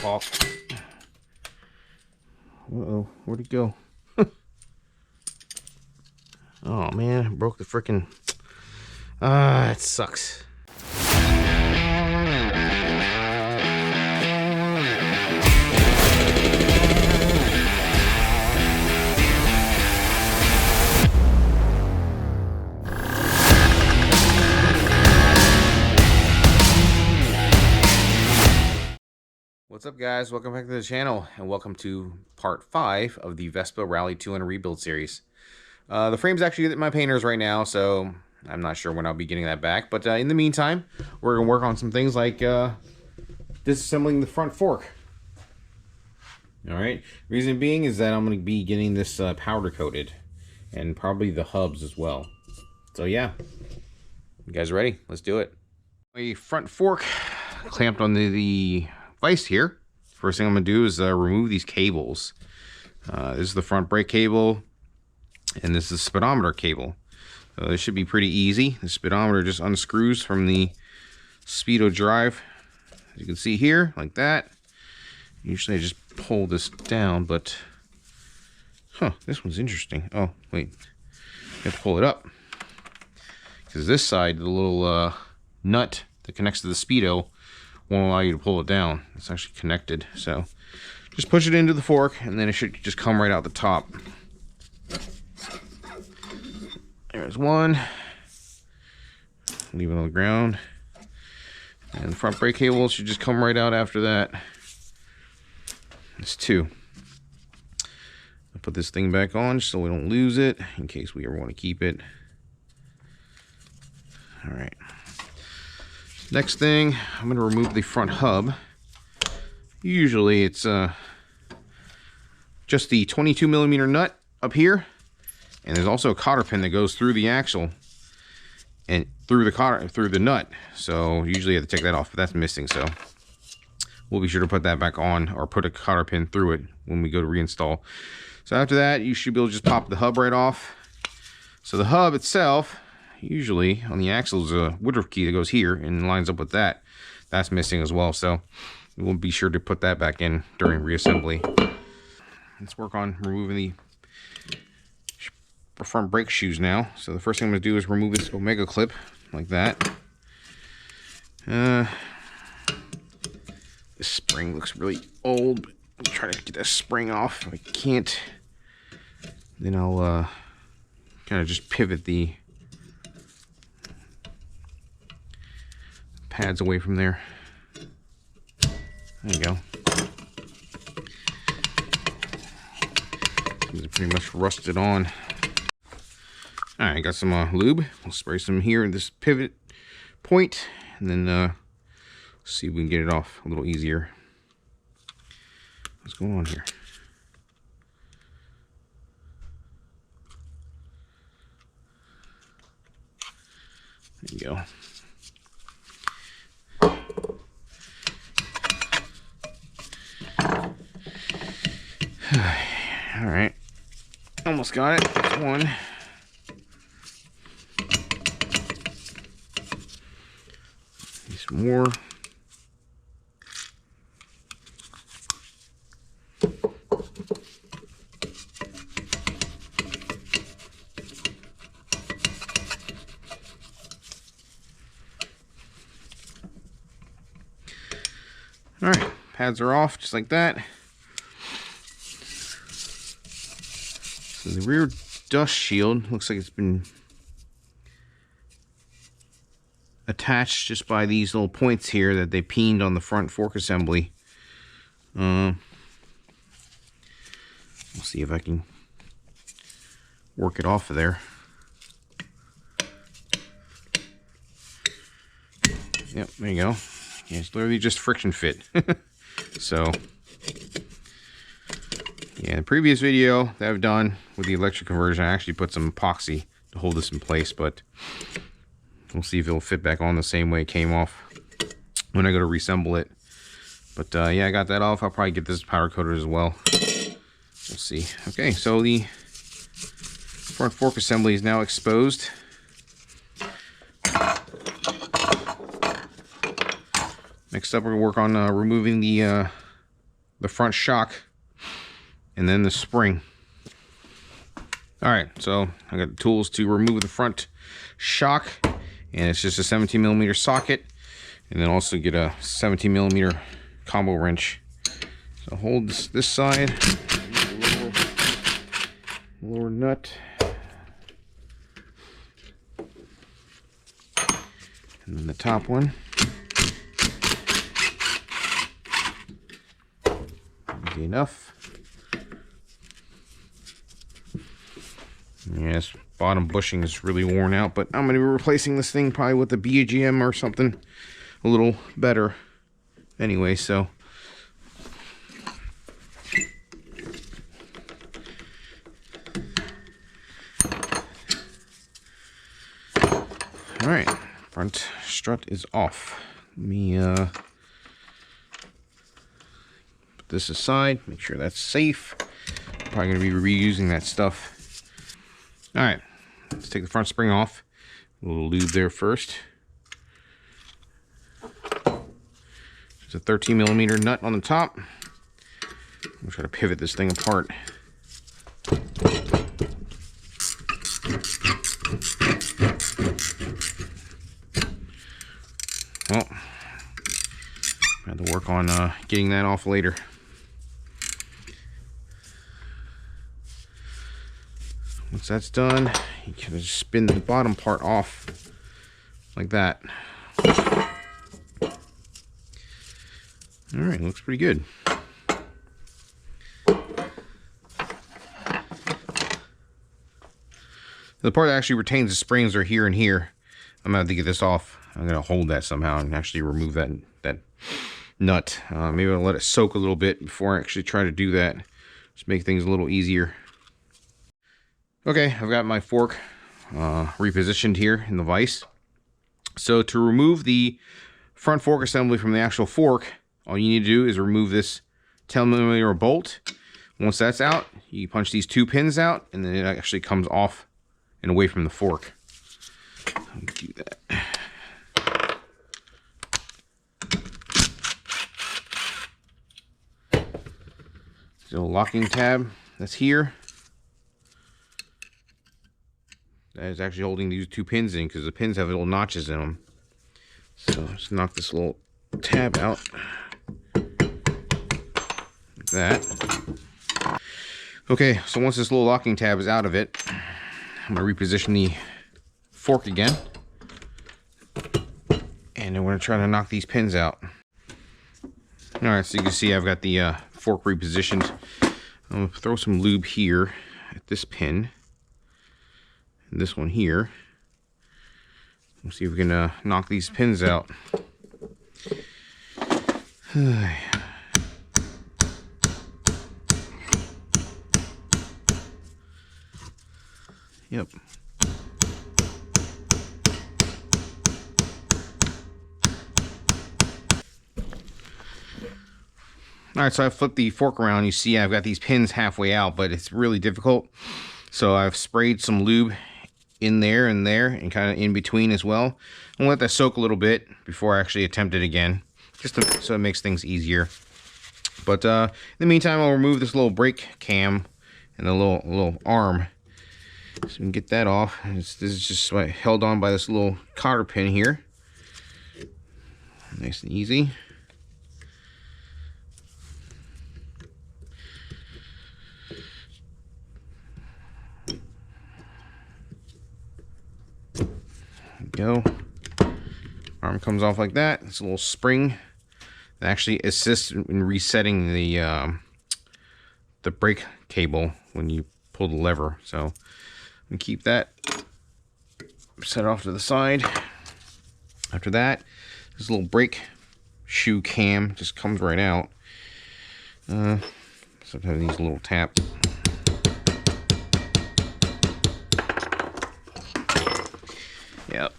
Off. Uh-oh, where'd it go? Oh man, I broke the frickin'... it sucks. What's up guys, welcome back to the channel and welcome to part 5 of the Vespa Rally 200 rebuild series. The frame's actually at my painters right now, so I'm not sure when I'll be getting that back, but in the meantime we're going to work on some things like disassembling the front fork. Alright, reason being is that I'm going to be getting this powder coated and probably the hubs as well. So yeah, you guys ready? Let's do it. A front fork clamped on the vise here. First thing I'm going to do is remove these cables. This is the front brake cable, and this is the speedometer cable. This should be pretty easy. The speedometer just unscrews from the speedo drive, as you can see here, like that. Usually I just pull this down, but this one's interesting. Oh wait, you have to pull it up because this side, the little nut that connects to the speedo, won't allow you to pull it down. It's actually connected, so just push it into the fork and then it should just come right out the top. There's one. Leave it on the ground, and the front brake cable should just come right out after that. There's two. I'll put this thing back on so we don't lose it in case we ever want to keep it. All right. Next thing, I'm going to remove the front hub. Usually it's just the 22mm nut up here, and there's also a cotter pin that goes through the axle and through the nut. So usually you have to take that off, but that's missing. So we'll be sure to put that back on, or put a cotter pin through it when we go to reinstall. So after that, you should be able to just pop the hub right off. So the hub itself, usually on the axle, is a Woodruff key that goes here and lines up with that. That's missing as well, so we'll be sure to put that back in during reassembly. Let's work on removing the front brake shoes now. So the first thing I'm going to do is remove this Omega clip like that. This spring looks really old. I'll try to get that spring off. If I can't, then I'll kind of just pivot the pads away from there. There you go. These are pretty much rusted on. Alright, got some lube. We'll spray some here in this pivot point, and then see if we can get it off a little easier. What's going on here? There you go. All right, almost got it. That's one. Need some more. All right, pads are off just like that. So the rear dust shield looks like it's been attached just by these little points here that they peened on the front fork assembly. We'll see if I can work it off of there. Yep, there you go. Yeah, it's literally just friction fit. So yeah, the previous video that I've done with the electric conversion, I actually put some epoxy to hold this in place, but we'll see if it'll fit back on the same way it came off when I go to reassemble it. But yeah, I got that off. I'll probably get this powder coated as well. We'll see. Okay, so the front fork assembly is now exposed. Next up, we're going to work on removing the the front shock, and then the spring. All right, so I got the tools to remove the front shock, and it's just a 17mm socket, and then also get a 17mm combo wrench. So hold this side, lower nut, and then the top one. Easy enough. Yes, bottom bushing is really worn out, but I'm going to be replacing this thing probably with a BGM or something a little better anyway, so. Alright, front strut is off. Let me put this aside, make sure that's safe. Probably going to be reusing that stuff. Alright, let's take the front spring off. A little lube there first. There's a 13mm nut on the top. I'm try to pivot this thing apart. Well, I had to work on getting that off later. Once that's done, you can just spin the bottom part off like that. Alright, looks pretty good. The part that actually retains the springs are here and here. I'm going to have to get this off. I'm going to hold that somehow and actually remove that nut. Maybe I'll let it soak a little bit before I actually try to do that. Just make things a little easier. Okay, I've got my fork repositioned here in the vise. So to remove the front fork assembly from the actual fork, all you need to do is remove this 10mm bolt. Once that's out, you punch these two pins out, and then it actually comes off and away from the fork. I'll do that. So locking tab that's here. That is actually holding these two pins in because the pins have little notches in them. So let's knock this little tab out. Like that. Okay, so once this little locking tab is out of it, I'm going to reposition the fork again. And then we're going to try to knock these pins out. Alright, so you can see I've got the fork repositioned. I'm going to throw some lube here at this pin. And this one here. We'll see if we can knock these pins out. Yep. Alright, so I flipped the fork around. You see I've got these pins halfway out, but it's really difficult. So I've sprayed some lube in there and kind of in between as well. I'll let that soak a little bit before I actually attempt it again, just so it makes things easier. But in the meantime, I'll remove this little brake cam and the little arm, so we can get that off. This is just held on by this little cotter pin here. Nice and easy. Go. Arm comes off like that. It's a little spring that actually assists in resetting the brake cable when you pull the lever. So we keep that set off to the side. After that, this little brake shoe cam just comes right out. Sometimes it needs a little tap. Yep.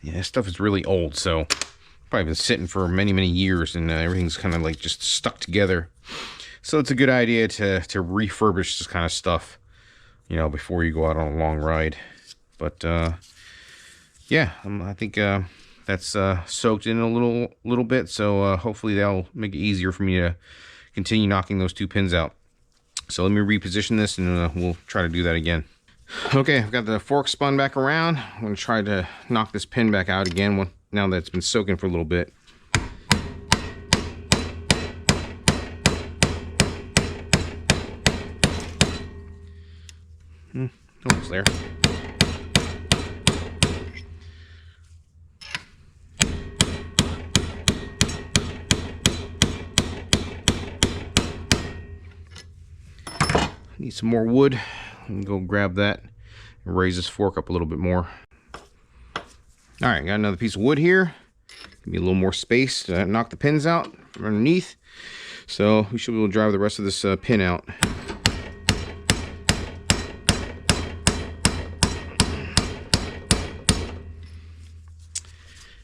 Yeah, this stuff is really old, so probably been sitting for many years, and everything's kind of like just stuck together. So it's a good idea to refurbish this kind of stuff, you know, before you go out on a long ride. But yeah, I think that's soaked in a little bit, so hopefully that'll make it easier for me to continue knocking those 2 pins out. So let me reposition this, and we'll try to do that again. Okay, I've got the fork spun back around. I'm going to try to knock this pin back out again now that it's been soaking for a little bit. Almost there. Need some more wood. I'm gonna go grab that and raise this fork up a little bit more. All right, got another piece of wood here. Give me a little more space to knock the pins out from underneath. So we should be able to drive the rest of this pin out.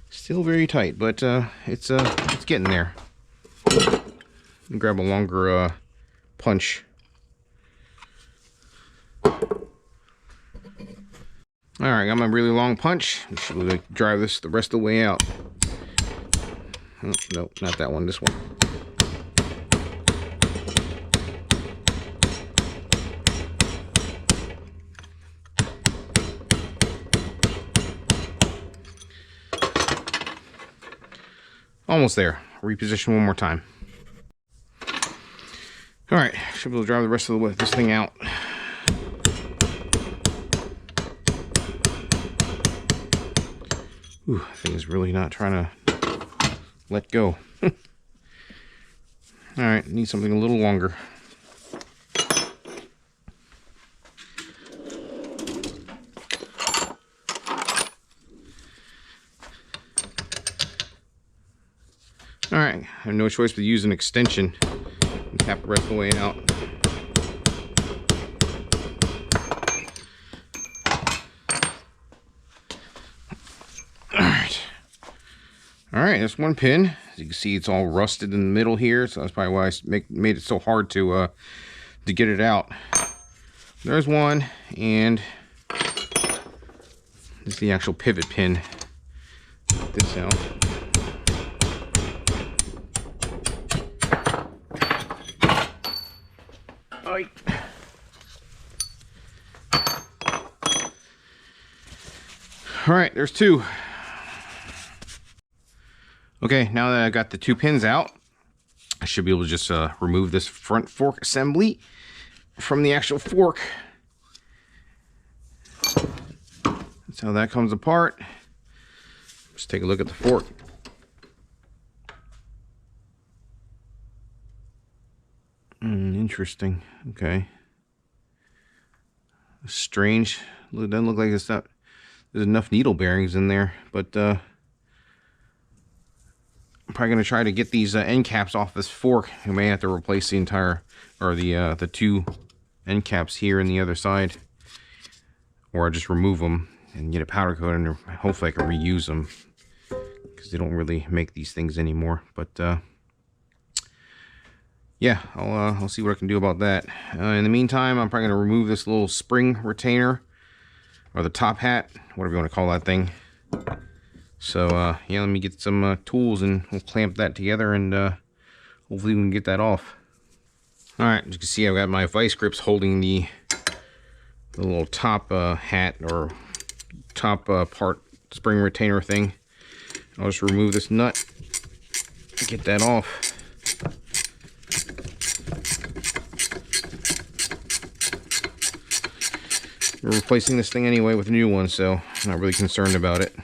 Still very tight, but it's getting there. Grab a longer punch. All right, got my really long punch. I should be able to drive this the rest of the way out. Oh, no, not that one, this one. Almost there. Reposition one more time. All right, should be able to drive the rest of the way this thing out. Ooh, that thing is really not trying to let go. All right, need something a little longer. All right, I have no choice but to use an extension and tap the rest of the way out. All right, that's one pin. As you can see, it's all rusted in the middle here, so that's probably why I made it so hard to get it out. There's one, and this is the actual pivot pin. Get this out. All right, there's 2. Okay, now that I've got the 2 pins out, I should be able to just remove this front fork assembly from the actual fork. That's how that comes apart. Let's take a look at the fork. Interesting. Okay. Strange. It doesn't look like there's enough needle bearings in there, but I'm probably going to try to get these end caps off this fork. I may have to replace the entire, or the 2 end caps here and the other side, or I just remove them and get a powder coat, and hopefully I can reuse them because they don't really make these things anymore. But yeah, I'll see what I can do about that. In the meantime, I'm probably going to remove this little spring retainer, or the top hat, whatever you want to call that thing. So yeah, let me get some tools and we'll clamp that together, and hopefully we can get that off. All right, as you can see, I've got my vice grips holding the little top hat, or top part spring retainer thing. I'll just remove this nut, get that off. We're replacing this thing anyway with a new one, so I'm not really concerned about it.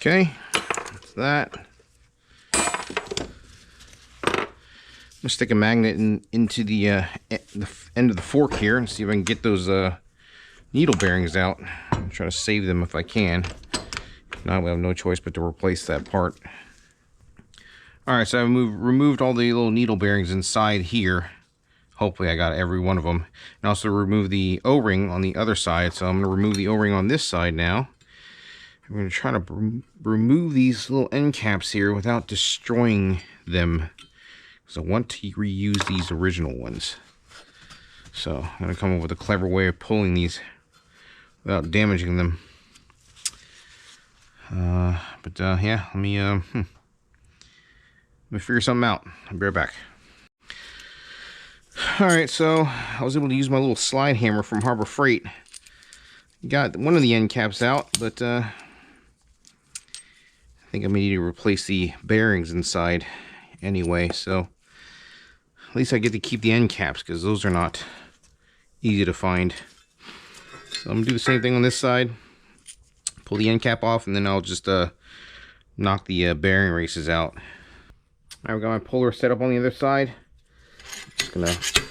Okay, that's that. I'm gonna stick a magnet into the end of the fork here and see if I can get those needle bearings out. I'm try to save them if I can. If not, we have no choice but to replace that part. All right, so I've removed all the little needle bearings inside here. Hopefully I got every one of them. And also remove the O-ring on the other side. So I'm going to remove the O-ring on this side now. I'm going to try to remove these little end caps here without destroying them, So I want to reuse these original ones. So I'm going to come up with a clever way of pulling these without damaging them. Yeah, let me figure something out. I'll be right back. Alright, so I was able to use my little slide hammer from Harbor Freight. Got one of the end caps out, but I think I may need to replace the bearings inside anyway, so at least I get to keep the end caps, because those are not easy to find. So I'm going to do the same thing on this side. Pull the end cap off, and then I'll just knock the bearing races out. I've got my puller set up on the other side. Just going to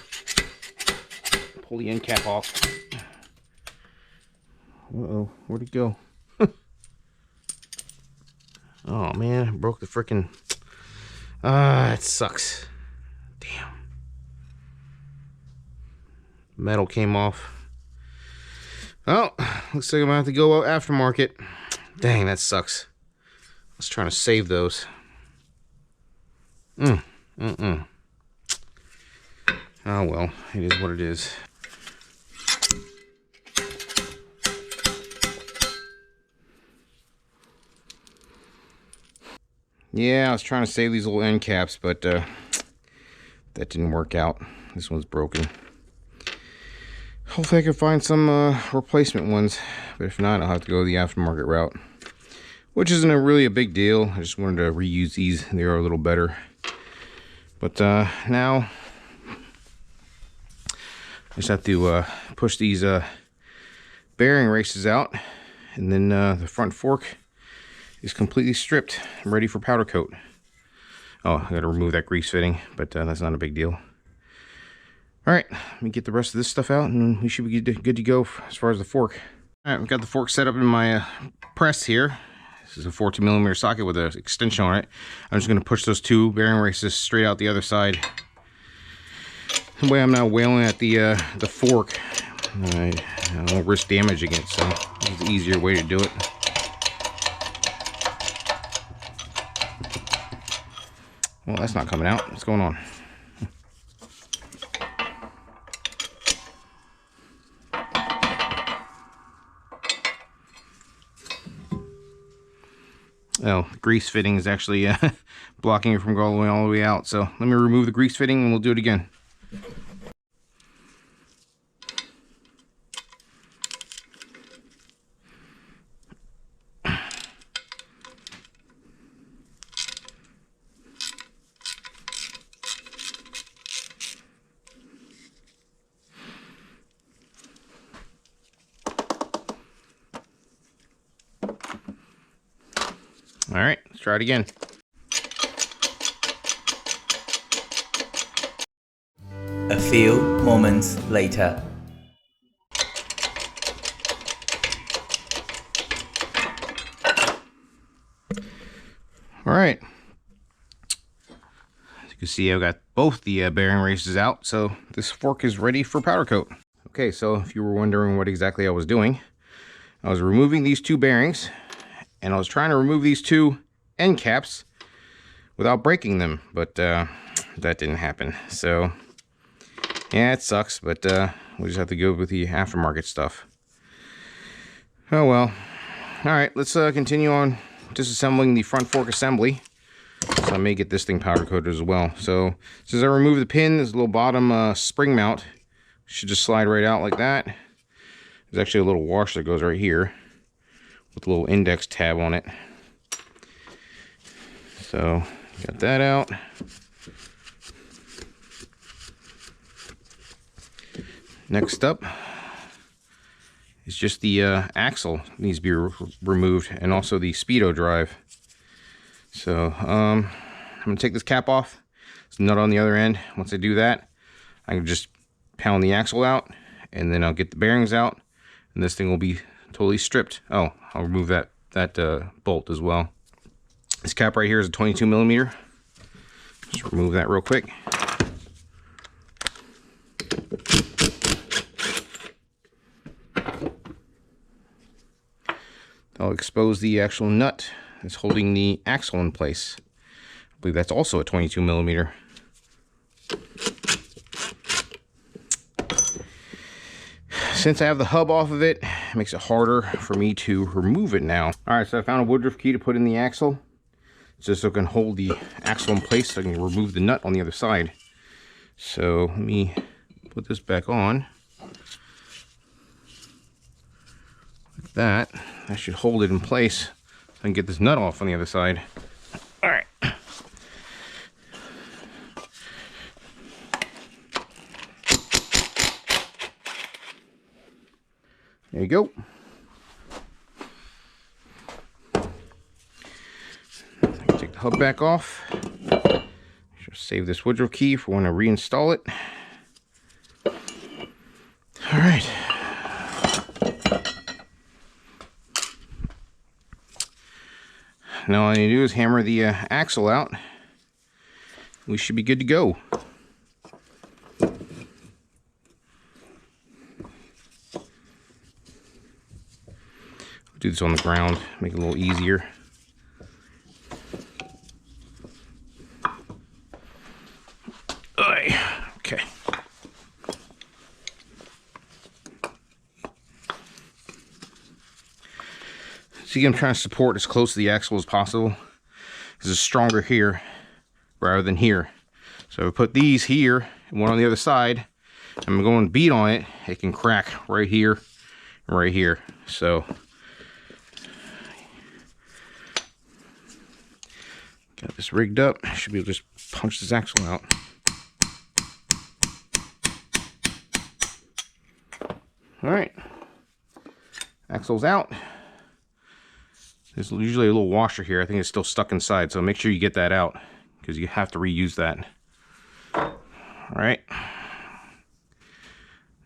pull the end cap off. Uh-oh, where'd it go? Oh man, I broke the frickin'... it sucks. Damn. Metal came off. Oh, looks like I'm gonna have to go aftermarket. Dang, that sucks. I was trying to save those. Oh well, it is what it is. Yeah, I was trying to save these little end caps, but that didn't work out. This one's broken. Hopefully I can find some replacement ones, but if not, I'll have to go the aftermarket route, which isn't really a big deal. I just wanted to reuse these. They are a little better. But now I just have to push these bearing races out, and then the front fork is completely stripped. I'm ready for powder coat. Oh, I gotta remove that grease fitting, but that's not a big deal. Alright, let me get the rest of this stuff out, and we should be good to go as far as the fork. Alright, we've got the fork set up in my press here. This is a 14mm socket with an extension on it. I'm just going to push those two bearing races straight out the other side. The way I'm not whaling at the fork, I won't risk damaging it, so it's an easier way to do it. Well, that's not coming out. What's going on? Oh, the grease fitting is actually blocking it from going all the way out. So let me remove the grease fitting and we'll do it again. All right, let's try it again. A few moments later. All right. As you can see, I've got both the bearing races out, so this fork is ready for powder coat. Okay, so if you were wondering what exactly I was doing, I was removing these two bearings, and I was trying to remove these two end caps without breaking them, but that didn't happen. So yeah, it sucks, but we just have to go with the aftermarket stuff. Oh well. All right, let's continue on disassembling the front fork assembly. So I may get this thing powder coated as well. So since I removed the pin, this little bottom spring mount should just slide right out like that. There's actually a little washer that goes right here with a little index tab on it. So got that out. Next up is just the axle needs to be removed, and also the speedo drive. So I'm gonna take this cap off. There's a nut on the other end. Once I do that, I can just pound the axle out, and then I'll get the bearings out, and this thing will be totally stripped. Oh, I'll remove that bolt as well. This cap right here is a 22mm. Just remove that real quick. I'll expose the actual nut that's holding the axle in place. I believe that's also a 22mm. since I have the hub off of it, it makes it harder for me to remove it now. All right, so I found a woodruff key to put in the axle, just so it can hold the axle in place so I can remove the nut on the other side. So let me put this back on. Like that. That should hold it in place so I can get this nut off on the other side. All right. There you go. Take the hub back off. Just save this woodruff key for when I reinstall it. All right. Now all I need to do is hammer the axle out. We should be good to go. Do this on the ground, make it a little easier. Okay. See, I'm trying to support as close to the axle as possible because it's stronger here rather than here. So I put these here and one on the other side. I'm going to beat on it. It can crack right here and right here. So got this rigged up. Should be able to just punch this axle out. All right, axle's out. There's usually a little washer here. I think it's still stuck inside, so make sure you get that out because you have to reuse that. All right,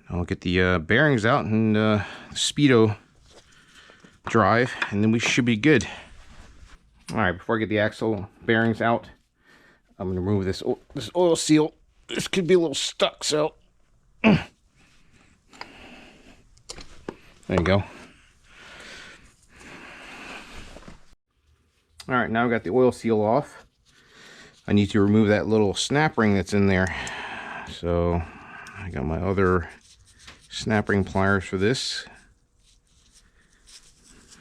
I'll get the bearings out and the speedo drive, and then we should be good. All right, before I get the axle bearings out, I'm gonna remove this oil seal. This could be a little stuck, so there you go. All right, now I've got the oil seal off. I need to remove that little snap ring that's in there. So I got my other snap ring pliers for this.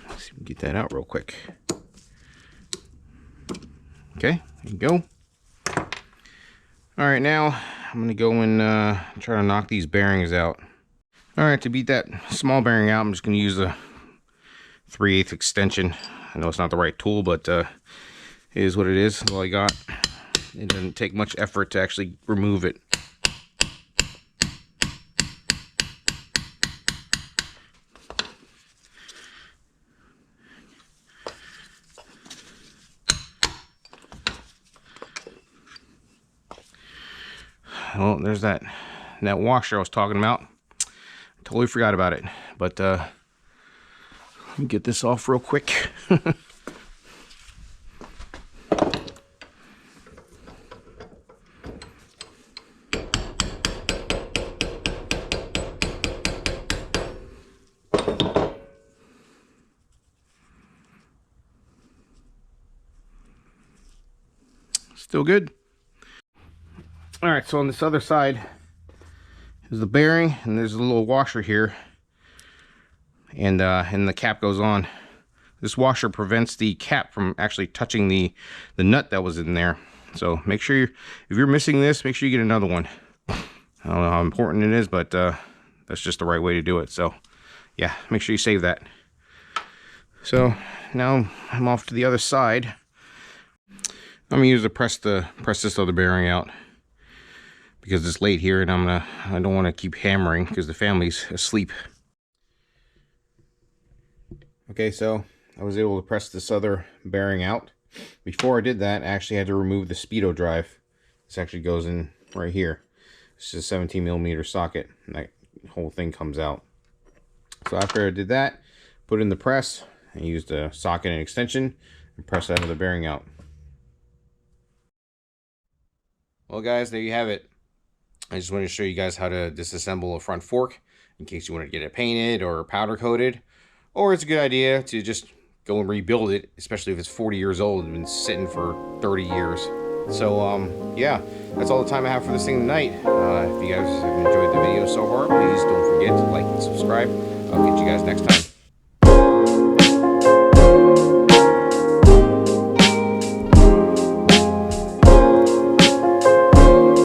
Let's see if we can get that out real quick. Okay, there you go. All right, now I'm gonna go and try to knock these bearings out. All right, to beat that small bearing out, I'm just gonna use a 3/8 extension. I know it's not the right tool, but it is what it is. That's all I got. It doesn't take much effort to actually remove it. Well, there's that washer I was talking about. Totally forgot about it, but let me get this off real quick. Still good. All right, so on this other side is the bearing, and there's a little washer here, and the cap goes on. This washer prevents the cap from actually touching the nut that was in there. So make sure if you're missing this, make sure you get another one. I don't know how important it is, but that's just the right way to do it. So yeah, make sure you save that. So now I'm off to the other side. I'm gonna use to press this other bearing out because it's late here, and I don't want to keep hammering because the family's asleep. Okay, so I was able to press this other bearing out. Before I did that, I actually had to remove the speedo drive. This actually goes in right here. It's just a 17mm socket, and that whole thing comes out. So after I did that, put it in the press, I used a socket and extension and press that other bearing out. Well guys, there you have it. I just wanted to show you guys how to disassemble a front fork in case you want to get it painted or powder coated, or it's a good idea to just go and rebuild it, especially if it's 40 years old and been sitting for 30 years. So yeah, that's all the time I have for this thing tonight. If you guys have enjoyed the video so far, please don't forget to like and subscribe. subscribe. I'll catch you guys next time.